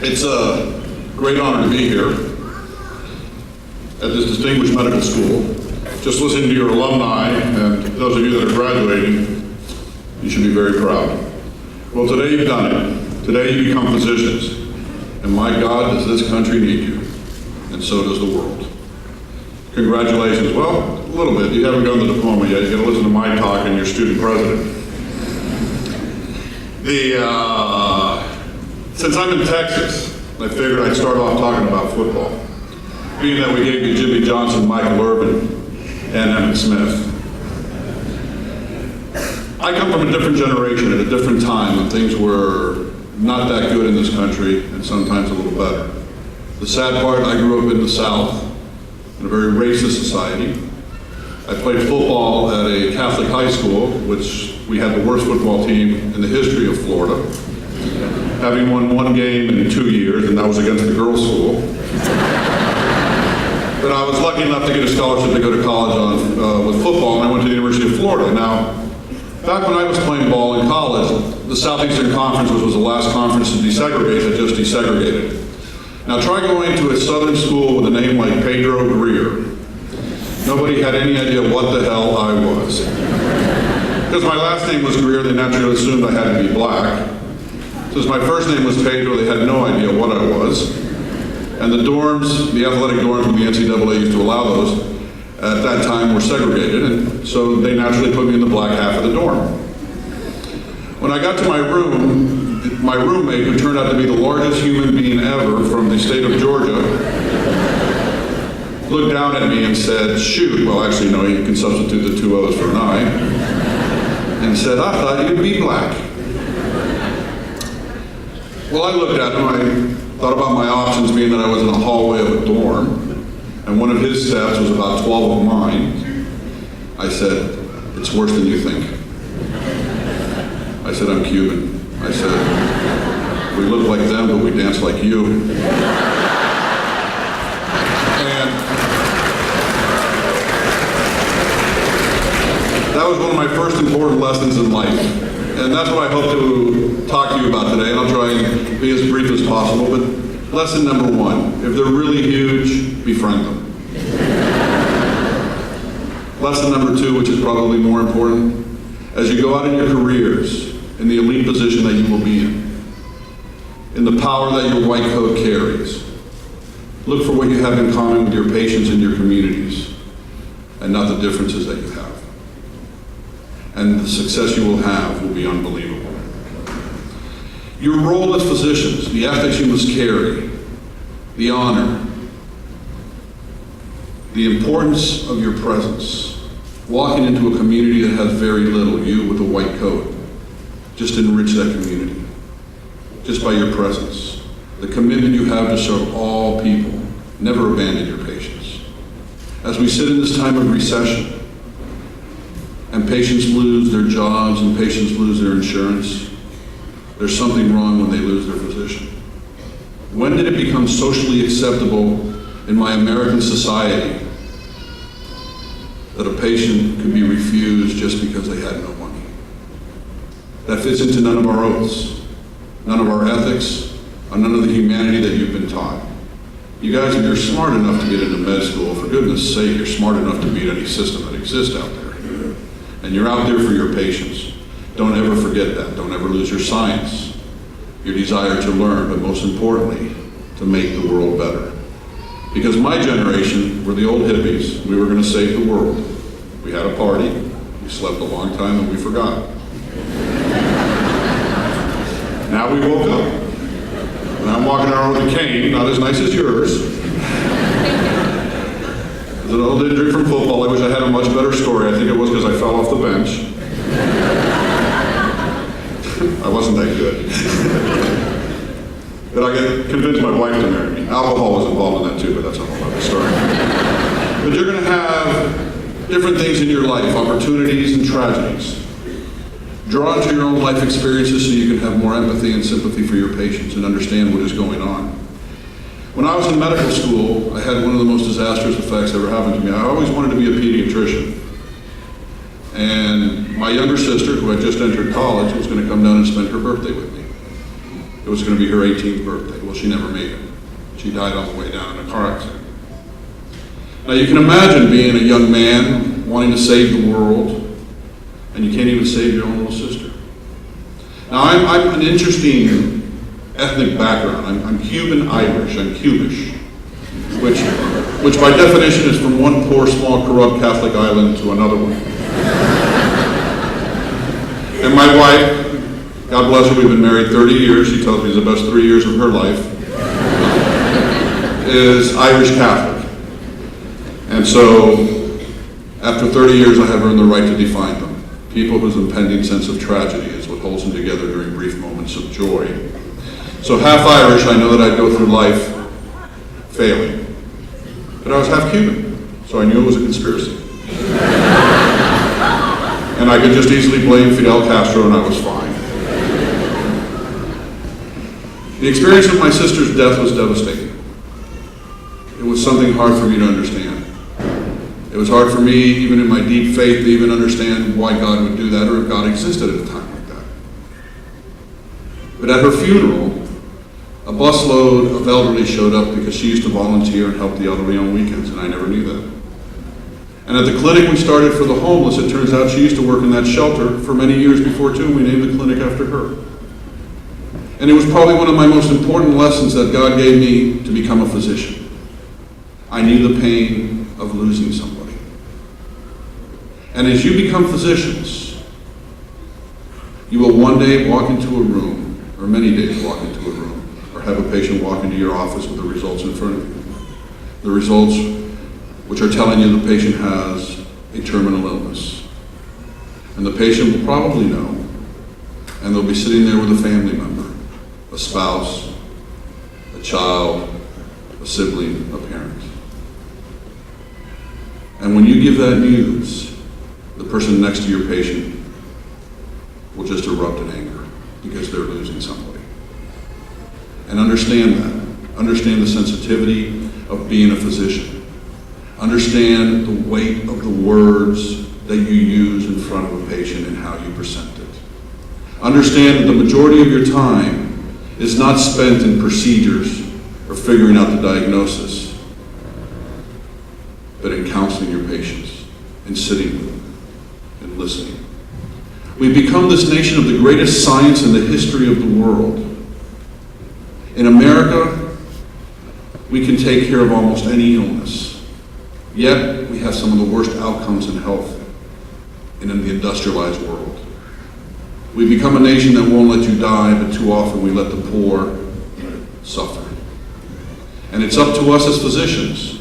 It's a great honor to be here at this distinguished medical school. Just listening to your alumni and those of you that are graduating, you should be very proud. Well, today you've done it. Today you become physicians. And my God, does this country need you. And so does the world. Congratulations. Well, a little bit. You haven't gotten the diploma yet. You got to listen to my talk and your student president. Since I'm in Texas, I figured I'd start off talking about football. Being that we gave you Jimmy Johnson, Michael Irvin, and Emmitt Smith. I come from a different generation at a different time when things were not that good in this country and sometimes a little better. The sad part, I grew up in the South, in a very racist society. I played football at a Catholic high school, which we had the worst football team in the history of Florida, having won one game in 2 years, and that was against the girls' school. But I was lucky enough to get a scholarship to go to college with football, and I went to the University of Florida. Now, back when I was playing ball in college, the Southeastern Conference, which was the last conference to desegregate, had just desegregated. Now try going to a southern school with a name like Pedro, Greer. Nobody had any idea what the hell I was. Because my last name was Greer, they naturally assumed I had to be black. Since my first name was Pedro, they had no idea what I was. And the dorms, the athletic dorms when the NCAA used to allow those, at that time were segregated, and so they naturally put me in the black half of the dorm. When I got to my room, my roommate, who turned out to be the largest human being ever from the state of Georgia, looked down at me and said, shoot, well actually no, you can substitute the two O's for an I, and said, I thought you'd be black. Well, I looked at him, I thought about my options being that I was in a hallway of a dorm, and one of his steps was about 12 of mine. I said, it's worse than you think. I said, I'm Cuban. I said, we look like them, but we dance like you. And that was one of my first important lessons in life. And that's what I hope to talk to you about today. And I'll try and be as brief as possible. But lesson number one, if they're really huge, befriend them. Lesson number two, which is probably more important, as you go out in your careers, in the elite position that you will be in the power that your white coat carries, look for what you have in common with your patients and your communities, and not the differences that you have. And the success you will have will be unbelievable. Your role as physicians, the ethics you must carry, the honor, the importance of your presence, walking into a community that has very little, you with a white coat, just enrich that community, just by your presence. The commitment you have to serve all people, never abandon your patients. As we sit in this time of recession, and patients lose their jobs and patients lose their insurance, there's something wrong when they lose their physician. When did it become socially acceptable in my American society that a patient could be refused just because they had no money? That fits into none of our oaths, none of our ethics, or none of the humanity that you've been taught. You guys, if you're smart enough to get into med school, for goodness sake, you're smart enough to beat any system that exists out there. And you're out there for your patients. Don't ever forget that. Don't ever lose your science, your desire to learn, but most importantly, to make the world better. Because my generation, we're the old hippies, we were going to save the world. We had a party, we slept a long time, and we forgot. Now we woke up, and I'm walking around with a cane, not as nice as yours. It's an old injury from football. I wish I had a much better story. I think it was because I fell off the bench. I wasn't that good. But I convinced my wife to marry me. Alcohol was involved in that too, but that's a whole other story. But you're going to have different things in your life, opportunities and tragedies. Draw into your own life experiences so you can have more empathy and sympathy for your patients and understand what is going on. When I was in medical school, I had one of the most disastrous effects ever happen to me. I always wanted to be a pediatrician. And my younger sister, who had just entered college, was going to come down and spend her birthday with me. It was going to be her 18th birthday. Well, she never made it. She died on the way down in a car accident. Now you can imagine being a young man wanting to save the world, and you can't even save your own little sister. Now I'm an interesting ethnic background. I'm Cuban-Irish. I'm Cubish, which by definition is from one poor, small, corrupt Catholic island to another one. And my wife, God bless her, we've been married 30 years. She tells me it's the best 3 years of her life, is Irish Catholic. And so, after 30 years, I have earned the right to define them. People whose impending sense of tragedy is what holds them together during brief moments of joy. So half Irish, I know that I'd go through life failing. But I was half Cuban, so I knew it was a conspiracy. And I could just easily blame Fidel Castro and I was fine. The experience of my sister's death was devastating. It was something hard for me to understand. It was hard for me, even in my deep faith, to even understand why God would do that or if God existed at a time like that. But at her funeral, a busload of elderly showed up because she used to volunteer and help the elderly on weekends, and I never knew that. And at the clinic we started for the homeless, it turns out she used to work in that shelter for many years before too, and we named the clinic after her. And it was probably one of my most important lessons that God gave me to become a physician. I knew the pain of losing somebody. And as you become physicians, you will one day walk into a room, or many days walk into a room, or have a patient walk into your office with the results in front of you. The results which are telling you the patient has a terminal illness. And the patient will probably know, and they'll be sitting there with a family member, a spouse, a child, a sibling, a parent. And when you give that news, the person next to your patient will just erupt in anger because they're losing somebody. And understand that. Understand the sensitivity of being a physician. Understand the weight of the words that you use in front of a patient and how you present it. Understand that the majority of your time is not spent in procedures or figuring out the diagnosis, but in counseling your patients, in sitting with them, and listening. We've become this nation of the greatest science in the history of the world. In America, we can take care of almost any illness. Yet, we have some of the worst outcomes in health in the industrialized world. We've become a nation that won't let you die, but too often we let the poor suffer. And it's up to us as physicians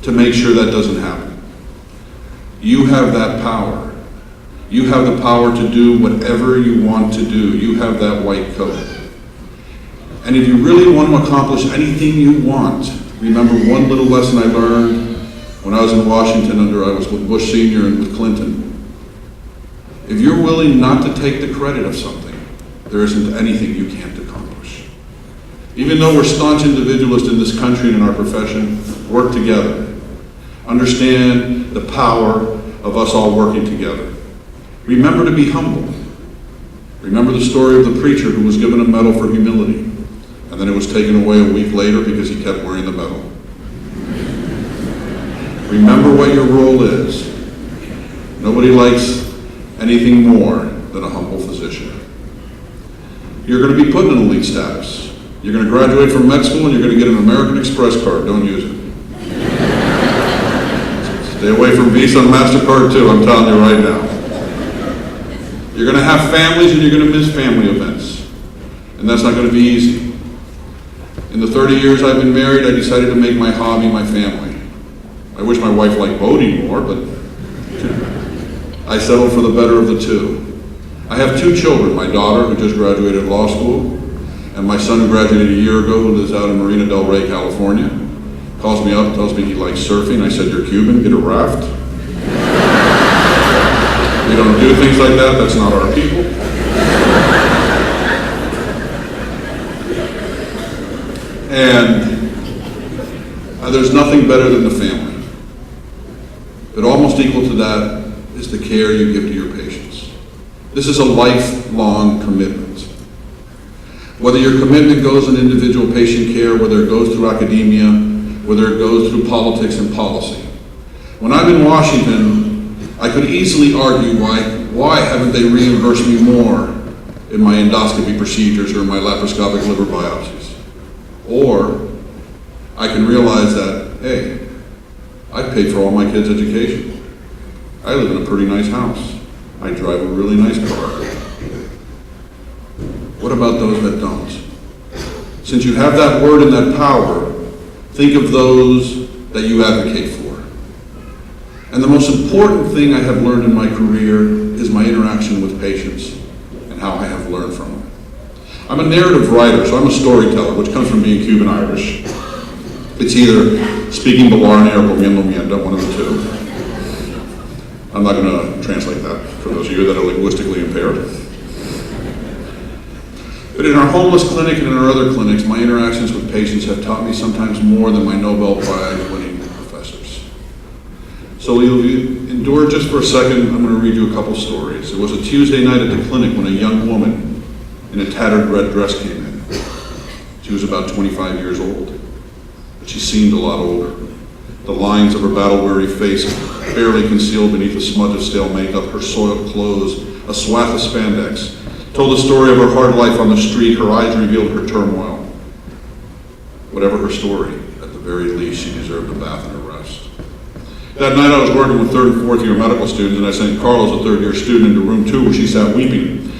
to make sure that doesn't happen. You have that power. You have the power to do whatever you want to do. You have that white coat. And if you really want to accomplish anything you want, remember one little lesson I learned when I was in Washington I was with Bush Sr. and with Clinton. If you're willing not to take the credit of something, there isn't anything you can't accomplish. Even though we're staunch individualists in this country and in our profession, work together. Understand the power of us all working together. Remember to be humble. Remember the story of the preacher who was given a medal for humility, and then it was taken away a week later because he kept wearing the medal. Remember what your role is. Nobody likes anything more than a humble physician. You're going to be put in elite status. You're going to graduate from med school and you're going to get an American Express card. Don't use it. Stay away from Visa and MasterCard too, I'm telling you right now. You're going to have families and you're going to miss family events. And that's not going to be easy. In the 30 years I've been married, I decided to make my hobby my family. I wish my wife liked boating more, but I settled for the better of the two. I have two children, my daughter who just graduated law school, and my son who graduated a year ago who lives out in Marina del Rey, California. Calls me up, tells me he likes surfing. I said, "You're Cuban, get a raft." We don't do things like that, that's not our people. And there's nothing better than the family. But almost equal to that is the care you give to your patients. This is a lifelong commitment. Whether your commitment goes in individual patient care, whether it goes through academia, whether it goes through politics and policy. When I'm in Washington, I could easily argue why haven't they reimbursed me more in my endoscopy procedures or my laparoscopic liver biopsies? Or I can realize that, hey, I paid for all my kids' education. I live in a pretty nice house. I drive a really nice car. What about those that don't? Since you have that word and that power, think of those that you advocate for. And the most important thing I have learned in my career is my interaction with patients and how I have learned from them. I'm a narrative writer, so I'm a storyteller, which comes from being Cuban Irish. It's either speaking Blarney or Comiendo Mienda, one of the two. I'm not going to translate that for those of you that are linguistically impaired. But in our homeless clinic and in our other clinics, my interactions with patients have taught me sometimes more than my Nobel Prize winning professors. So you'll endure just for a second. I'm going to read you a couple stories. It was a Tuesday night at the clinic when a young woman in a tattered red dress came in. She was about 25 years old, but she seemed a lot older. The lines of her battle-weary face barely concealed beneath a smudge of stale makeup, her soiled clothes, a swath of spandex, told the story of her hard life on the street. Her eyes revealed her turmoil. Whatever her story, at the very least, she deserved a bath and a rest. That night I was working with third and fourth year medical students, and I sent Carlos, a third year student, into room 2 where she sat weeping.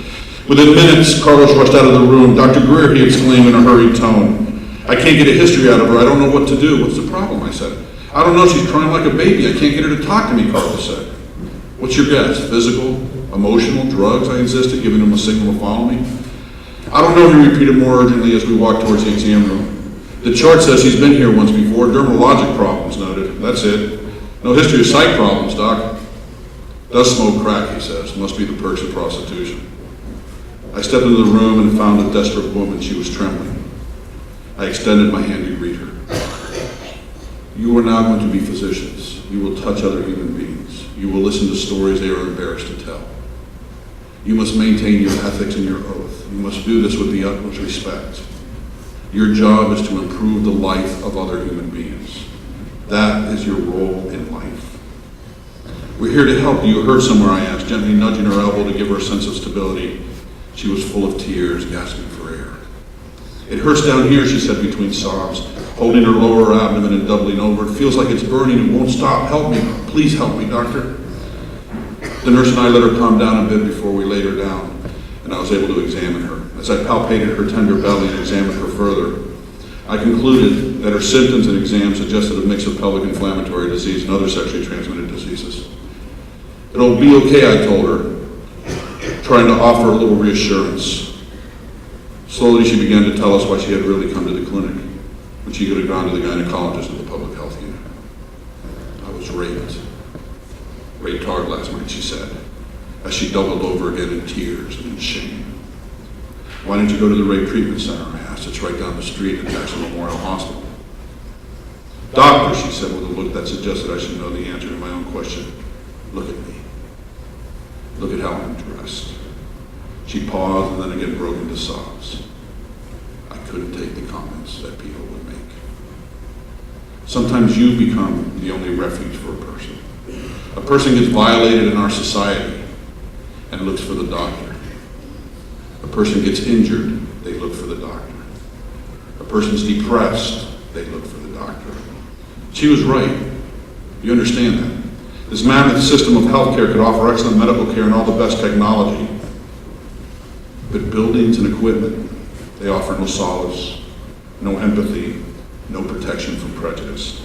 Within minutes, Carlos rushed out of the room. "Dr. Greer," he exclaimed in a hurried tone. "I can't get a history out of her. I don't know what to do." "What's the problem?" I said. "I don't know. She's crying like a baby. I can't get her to talk to me," Carlos said. "What's your guess? Physical? Emotional? Drugs?" I insisted, giving him a signal to follow me. "I don't know," he repeated more urgently as we walked towards the exam room. "The chart says she's been here once before. Dermatologic problems noted. That's it. No history of sight problems, Doc." "Does smoke crack," he says. "Must be the perks of prostitution." I stepped into the room and found a desperate woman. She was trembling. I extended my hand to greet her. "You are now going to be physicians. You will touch other human beings. You will listen to stories they are embarrassed to tell. You must maintain your ethics and your oath. You must do this with the utmost respect. Your job is to improve the life of other human beings. That is your role in life. We're here to help you." "You hurt somewhere?" I asked, gently nudging her elbow to give her a sense of stability. She was full of tears, gasping for air. "It hurts down here," she said between sobs, holding her lower abdomen and doubling over. "It feels like it's burning and won't stop. Help me. Please help me, doctor." The nurse and I let her calm down a bit before we laid her down, and I was able to examine her. As I palpated her tender belly and examined her further, I concluded that her symptoms and exams suggested a mix of pelvic inflammatory disease and other sexually transmitted diseases. "It'll be okay," I told her, trying to offer a little reassurance. Slowly she began to tell us why she had really come to the clinic, when she could have gone to the gynecologist at the public health unit. "I was raped hard last night," she said, as she doubled over again in tears and in shame. "Why didn't you go to the rape treatment center?" I asked. "It's right down the street at Jackson Memorial Hospital." "Doctor," she said with a look that suggested I should know the answer to my own question, "look at me. Look at how I'm dressed." She paused and then again broke into sobs. I couldn't take the comments that people would make. Sometimes you become the only refuge for a person. A person gets violated in our society and looks for the doctor. A person gets injured, they look for the doctor. A person's depressed, they look for the doctor. She was right. You understand that? This mammoth system of healthcare could offer excellent medical care and all the best technology. But buildings and equipment, they offer no solace, no empathy, no protection from prejudice.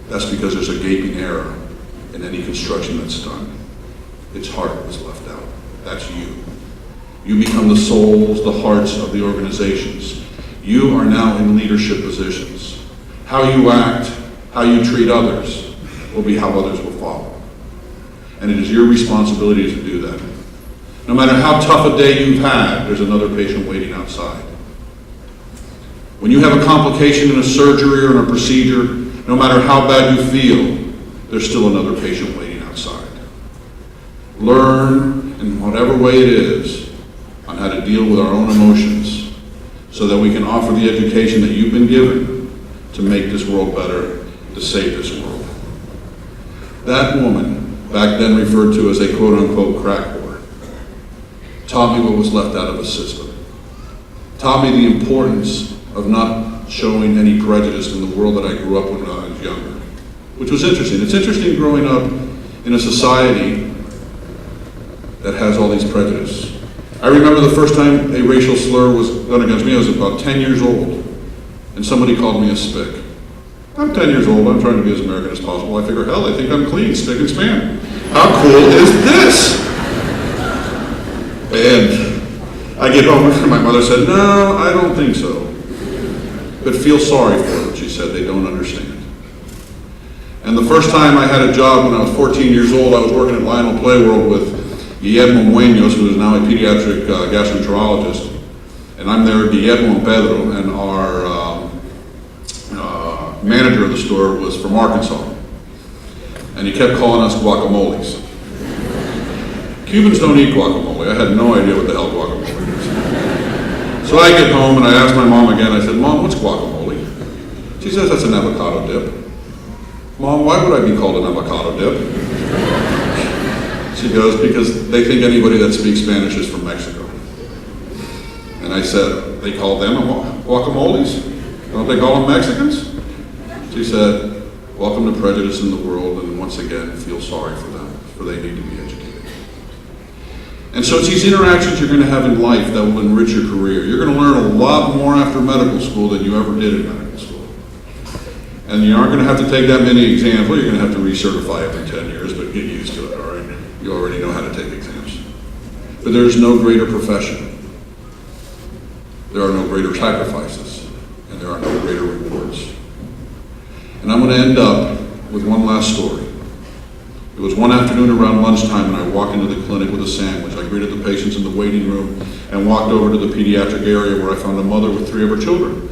That's because there's a gaping error in any construction that's done. Its heart is left out. That's you. You become the souls, the hearts of the organizations. You are now in leadership positions. How you act, how you treat others, will be how others will follow. And it is your responsibility to do that. No matter how tough a day you've had, there's another patient waiting outside. When you have a complication in a surgery or in a procedure, no matter how bad you feel, there's still another patient waiting outside. Learn, in whatever way it is, on how to deal with our own emotions so that we can offer the education that you've been given to make this world better, to save this world. That woman, back then referred to as a quote-unquote crack whore, taught me what was left out of the system. Taught me the importance of not showing any prejudice in the world that I grew up when I was younger, which was interesting. It's interesting growing up in a society that has all these prejudices. I remember the first time a racial slur was done against me. I was about 10 years old, and somebody called me a spick. I'm 10 years old, I'm trying to be as American as possible. I figure, hell, they think I'm clean, spick and span. How cool is this? And I get home and my mother said, no, I don't think so. But feel sorry for them, she said, they don't understand. And the first time I had a job when I was 14 years old, I was working at Lionel Playworld with Guillermo Mueños, who is now a pediatric gastroenterologist. And I'm there, Guillermo and Pedro, and our manager of the store was from Arkansas. And he kept calling us guacamoles. Cubans don't eat guacamole. I had no idea what the hell guacamole is. So I get home and I ask my mom again, I said, Mom, what's guacamole? She says, that's an avocado dip. Mom, why would I be called an avocado dip? She goes, because they think anybody that speaks Spanish is from Mexico. And I said, they call them guacamoles? Don't they call them Mexicans? She said, welcome to prejudice in the world, and once again, feel sorry for them, for they need to be educated. And so it's these interactions you're going to have in life that will enrich your career. You're going to learn a lot more after medical school than you ever did in medical school. And you aren't going to have to take that many exams. Well, you're going to have to recertify every 10 years, but get used to it, all right? You already know how to take exams. But there's no greater profession. There are no greater sacrifices, and there are no greater rewards. And I'm going to end up with one last story. It was one afternoon around lunchtime, and I walked into the clinic with a sandwich. I greeted the patients in the waiting room and walked over to the pediatric area where I found a mother with 3 of her children.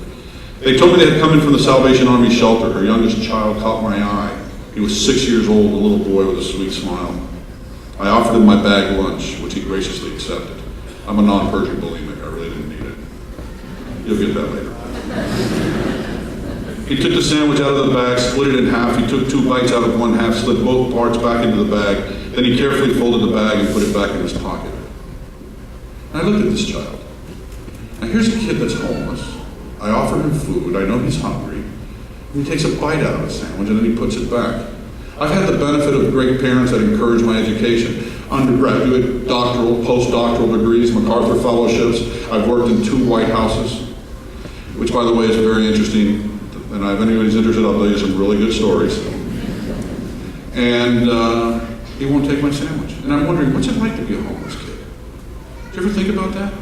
They told me they had come in from the Salvation Army shelter. Her youngest child caught my eye. He was 6 years old, a little boy with a sweet smile. I offered him my bag lunch, which he graciously accepted. I'm a non-purging bulimic. I really didn't need it. You'll get that later. He took the sandwich out of the bag, split it in half. He took 2 bites out of one half, slid both parts back into the bag. Then he carefully folded the bag and put it back in his pocket. And I looked at this child. Now here's a kid that's homeless. I offer him food. I know he's hungry. And he takes a bite out of the sandwich and then he puts it back. I've had the benefit of great parents that encourage my education. Undergraduate, doctoral, postdoctoral degrees, MacArthur fellowships. I've worked in 2 White Houses, which by the way is very interesting. And if anybody's interested, I'll tell you some really good stories. And he won't take my sandwich. And I'm wondering, what's it like to be a homeless kid? Do you ever think about that?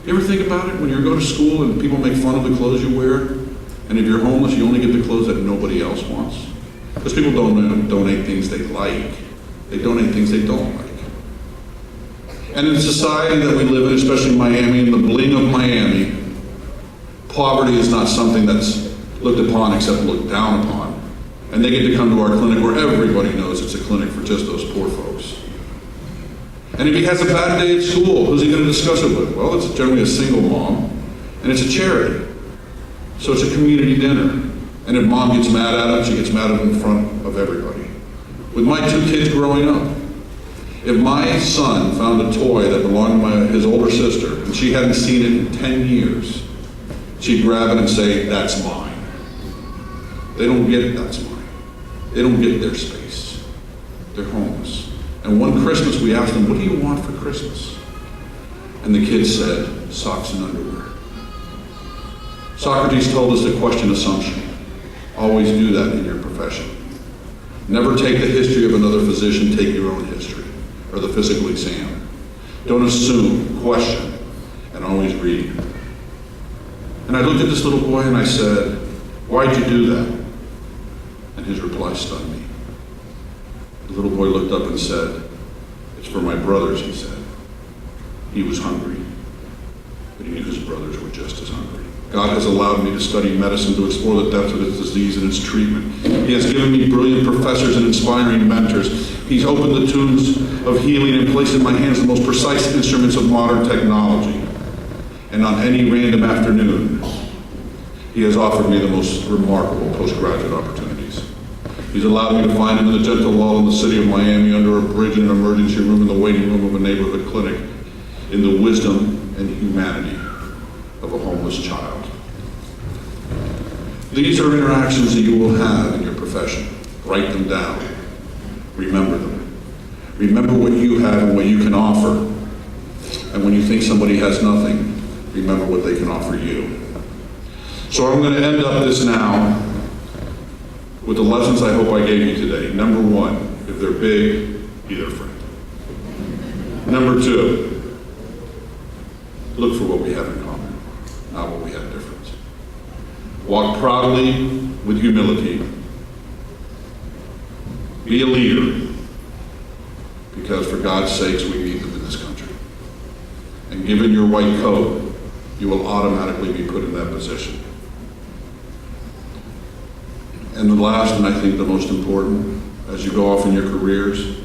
You ever think about it when you go to school and people make fun of the clothes you wear? And if you're homeless, you only get the clothes that nobody else wants? Because people don't donate things they like. They donate things they don't like. And in the society that we live in, especially Miami, in the bling of Miami, poverty is not something that's looked upon except looked down upon. And they get to come to our clinic where everybody knows it's a clinic for just those poor folks. And if he has a bad day at school, who's he going to discuss it with? Well, it's generally a single mom, and it's a charity. So it's a community dinner. And if mom gets mad at him, she gets mad at him in front of everybody. With my 2 kids growing up, if my son found a toy that belonged to his older sister, and she hadn't seen it in 10 years, she'd grab it and say, that's mine. They don't get that's mine. They don't get their space. They're homeless. And one Christmas we asked them, what do you want for Christmas? And the kids said, socks and underwear. Socrates told us to question assumption. Always do that in your profession. Never take the history of another physician, take your own history, or the physical exam. Don't assume, question, and always read. And I looked at this little boy and I said, why'd you do that? And his reply stunned me. The little boy looked up and said, it's for my brothers, he said. He was hungry, but he knew his brothers were just as hungry. God has allowed me to study medicine to explore the depths of its disease and its treatment. He has given me brilliant professors and inspiring mentors. He's opened the tombs of healing and placed in my hands the most precise instruments of modern technology. and on any random afternoon, he has offered me the most remarkable postgraduate opportunities. He's allowed me to find him in the gentle lull in the city of Miami, under a bridge in an emergency room, in the waiting room of a neighborhood clinic, in the wisdom and humanity of a homeless child. These are interactions that you will have in your profession. Write them down. Remember them. Remember what you have and what you can offer. And when you think somebody has nothing, remember what they can offer you. So I'm going to end up this now with the lessons I hope I gave you today. Number one, if they're big, be their friend. Number two, look for what we have in common, not what we have different. Walk proudly with humility. Be a leader, because for God's sakes we need them in this country. And given your white coat, you will automatically be put in that position. And the last, and I think the most important, as you go off in your careers,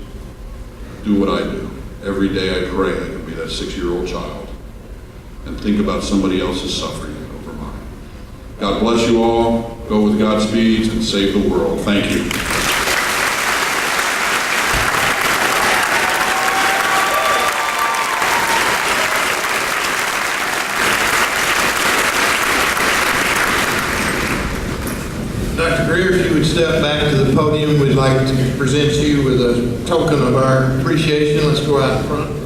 do what I do. Every day I pray I can be that 6-year-old child and think about somebody else's suffering over mine. God bless you all. Go with God's speed and save the world. Thank you. Dr. Greer, if you would step back to the podium, we'd like to present you with a token of our appreciation. Let's go out in front.